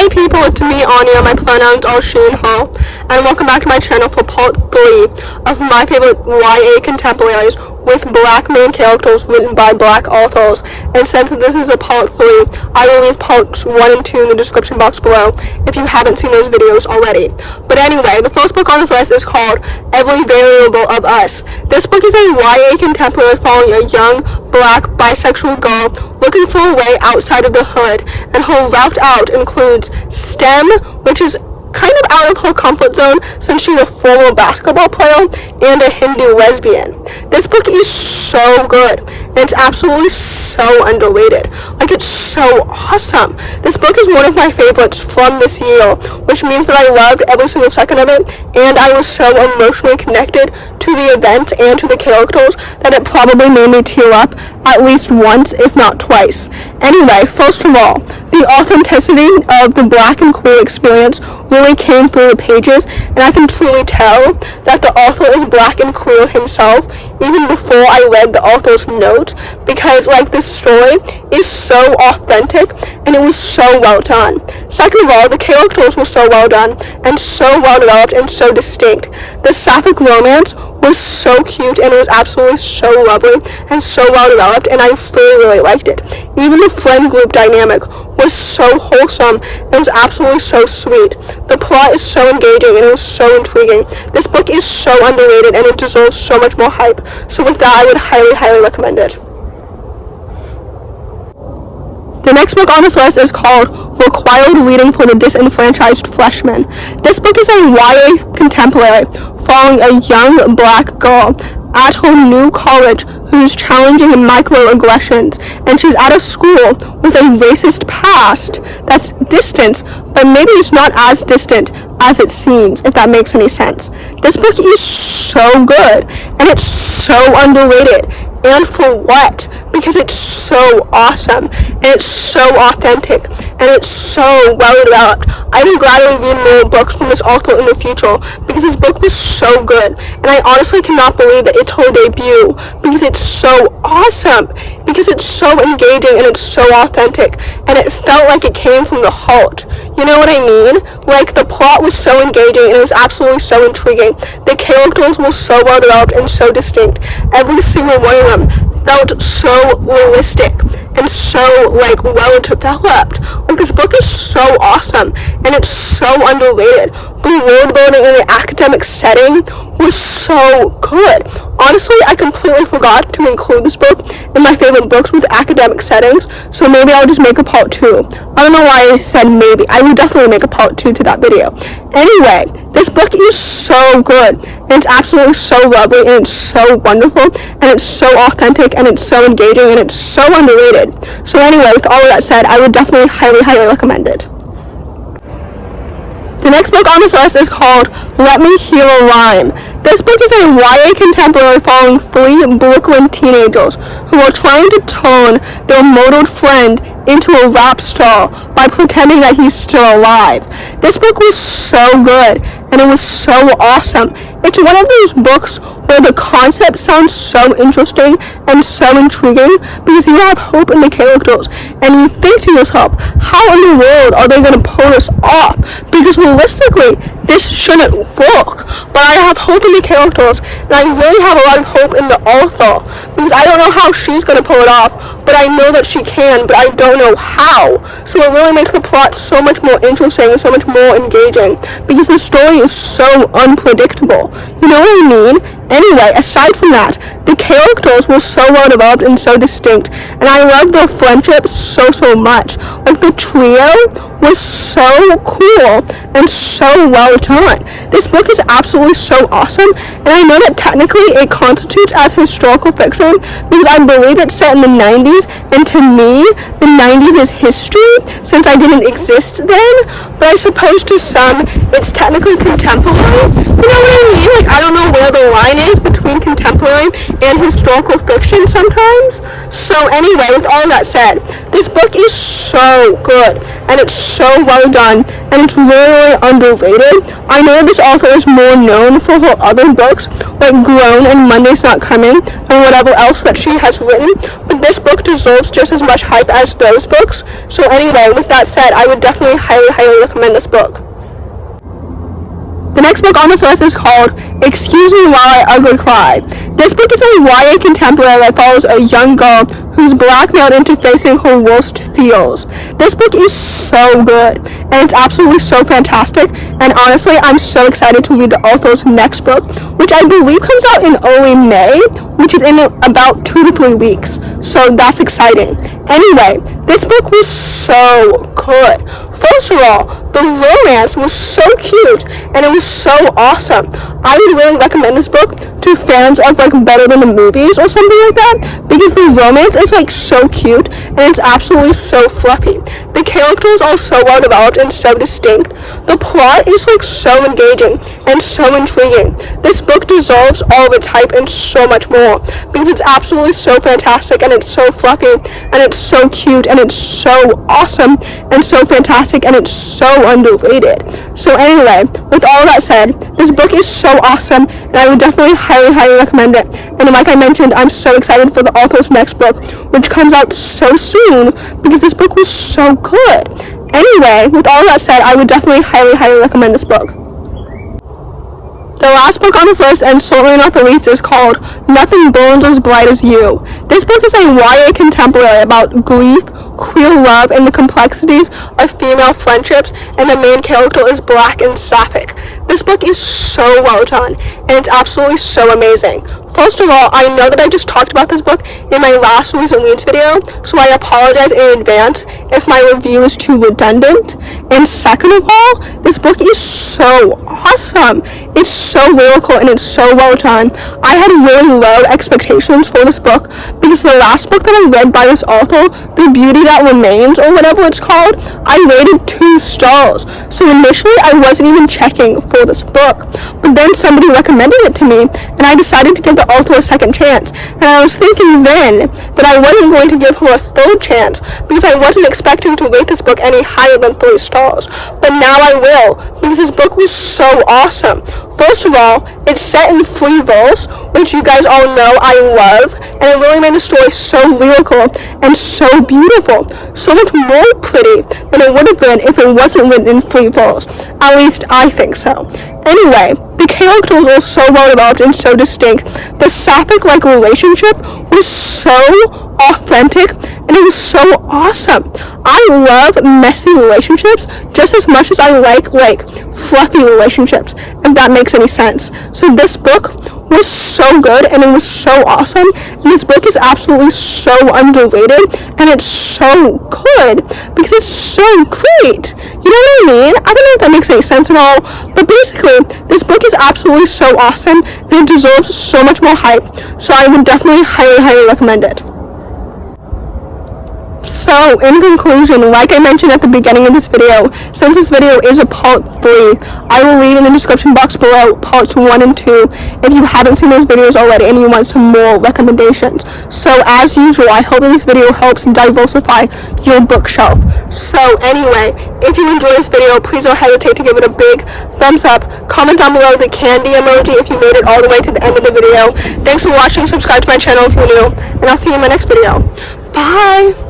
Hey people, it's me, Anja. My pronouns are she and her, and welcome back to my channel for part 3 of my favorite YA contemporaries with black main characters written by black authors. And since this is a part 3, I will leave parts 1 and 2 in the description box below if you haven't seen those videos already. But anyway, the first book on this list is called Every Variable of Us. This book is a YA contemporary following a young black bisexual girl looking for a way outside of the hood, and her route out includes STEM, which is kind of out of her comfort zone since she's a former basketball player, and a Hindu lesbian. This book is so good, and it's absolutely so underrated. Like, it's so awesome. This book is one of my favorites from this year, which means that I loved every single second of it, and I was so emotionally connected to the event and to the characters that it probably made me tear up at least once, if not twice. Anyway, first of all, the authenticity of the black and queer experience really came through the pages, and I can truly tell that the author is black and queer himself even before I read the author's notes, because this story is so authentic and it was so well done. Second of all, the characters were so well done and so well developed and so distinct. The sapphic romance was so cute, and it was absolutely so lovely and so well developed, and I really liked it. Even the friend group dynamic was so wholesome and was absolutely so sweet. The plot is so engaging and it was so intriguing. This book is so underrated and it deserves so much more hype. So with that, I would highly recommend it. The next book on this list is called Required Reading for the Disenfranchised Freshman. This book is a YA contemporary following a young black girl at her new college who's challenging microaggressions, and she's out of school with a racist past that's distant, but maybe it's not as distant as it seems, if that makes any sense. This book is so good, and it's so underrated. And for what? Because it's so awesome, and it's so authentic, and it's so well developed. I would gladly read more books from this author in the future, because this book was so good, and I honestly cannot believe that it's her debut, because it's so awesome, because it's so engaging, and it's so authentic, and it felt like it came from the heart. You know what I mean? The plot was so engaging, and it was absolutely so intriguing. The characters were so well developed and so distinct. Every single one of them felt so realistic and so well developed. This book is so awesome, and it's so underrated. The world building and the academic setting was so good. Honestly, I completely forgot to include this book in my favorite books with academic settings, so maybe I'll just make a part 2. I don't know why I said maybe. I will definitely make a part 2 to that video. Anyway, this book is so good, and it's absolutely so lovely, and it's so wonderful, and it's so authentic, and it's so engaging, and it's so underrated. So anyway, with all of that said, I would definitely highly recommend it. The next book on this list is called Let Me Hear a Rhyme. This book is a YA contemporary following 3 Brooklyn teenagers who are trying to turn their murdered friend into a rap star by pretending that he's still alive. This book was so good, and it was so awesome. It's one of those books where the concept sounds so interesting and so intriguing because you have hope in the characters, and you think to yourself, how in the world are they going to pull this off? Because realistically, this shouldn't work. But I have hope in the characters, and I really have a lot of hope in the author, because I don't know how she's going to pull it off, but I know that she can, but I don't know how. So it really makes the plot so much more interesting and so much more engaging, because the story is so unpredictable. You know what I mean? Anyway, aside from that, the characters were so well developed and so distinct, and I loved their friendship so much. The trio was so cool and so well done. This book is absolutely so awesome, and I know that technically it constitutes as historical fiction because I believe it's set in the 90s, and to me, the 90s is history since I didn't exist then, but I suppose to some, it's technically contemporary. You know what I mean? I don't know where the line is between contemporary and historical fiction sometimes. So anyway, with all that said, this book is so good, and it's so well done, and it's really underrated. I know this author is more known for her other books, like Grown and Monday's Not Coming, and whatever else that she has written, but this book deserves just as much hype as those books. So anyway, with that said, I would definitely highly recommend this book. The next book on this list is called Excuse Me While I Ugly Cry. This book is a YA contemporary that follows a young girl who's blackmailed into facing her worst fears. This book is so good, and it's absolutely so fantastic, and honestly, I'm so excited to read the author's next book, which I believe comes out in early May, which is in about 2 to 3 weeks, so that's exciting. Anyway, this book was so good. First of all, the romance was so cute, and it was so awesome. I would really recommend this book to fans of like Better Than the Movies or something like that, because the romance is like so cute, and it's absolutely so fluffy. The characters are so well developed and so distinct. The plot is like so engaging and so intriguing. This book deserves all of its hype and so much more, because it's absolutely so fantastic, and it's so fluffy, and it's so cute, and it's so awesome, and so fantastic, and it's so underrated. So anyway, with all that said, this book is so awesome, and I would definitely highly recommend it. And like I mentioned, I'm so excited for the author's next book, which comes out so soon, because this book was so good. Anyway, with all that said, I would definitely highly recommend this book. The last book on this list, and certainly not the least, is called Nothing Burns as Bright as You. This book is a YA contemporary about grief, queer love, and the complexities of female friendships, and the main character is black and sapphic. This book is so well done, and it's absolutely so amazing. First of all, I know that I just talked about this book in my last recent reads video, so I apologize in advance if my review is too redundant. And second of all, this book is so awesome. It's so lyrical and it's so well done. I had really low expectations for this book, because the last book that I read by this author, The Beauty That Remains, or whatever it's called, I rated 2 stars. So initially I wasn't even checking for this book, but then somebody recommended it to me, and I decided to give the author a second chance. And I was thinking then that I wasn't going to give her a third chance, because I wasn't expecting to rate this book any higher than 3 stars. But now I will, because this book was so awesome. First of all, it's set in free verse, which you guys all know I love, and it really made the story so lyrical and so beautiful, so much more pretty than it would have been if it wasn't written in free verse. At least I think so. Anyway, the characters were so well developed and so distinct. The sapphic-like relationship was so authentic, and it was so awesome. I love messy relationships just as much as I like fluffy relationships, if that makes any sense. So this book was so good, and it was so awesome, and this book is absolutely so underrated, and it's so good because it's so great. You know what I mean? I don't know if that makes any sense at all, but basically this book is absolutely so awesome, and it deserves so much more hype, so I would definitely highly recommend it. So, in conclusion, like I mentioned at the beginning of this video, since this video is a part 3, I will leave in the description box below parts 1 and 2 if you haven't seen those videos already and you want some more recommendations. So, as usual, I hope that this video helps diversify your bookshelf. So, anyway, if you enjoyed this video, please don't hesitate to give it a big thumbs up. Comment down below the candy emoji if you made it all the way to the end of the video. Thanks for watching. Subscribe to my channel if you're new, and I'll see you in my next video. Bye!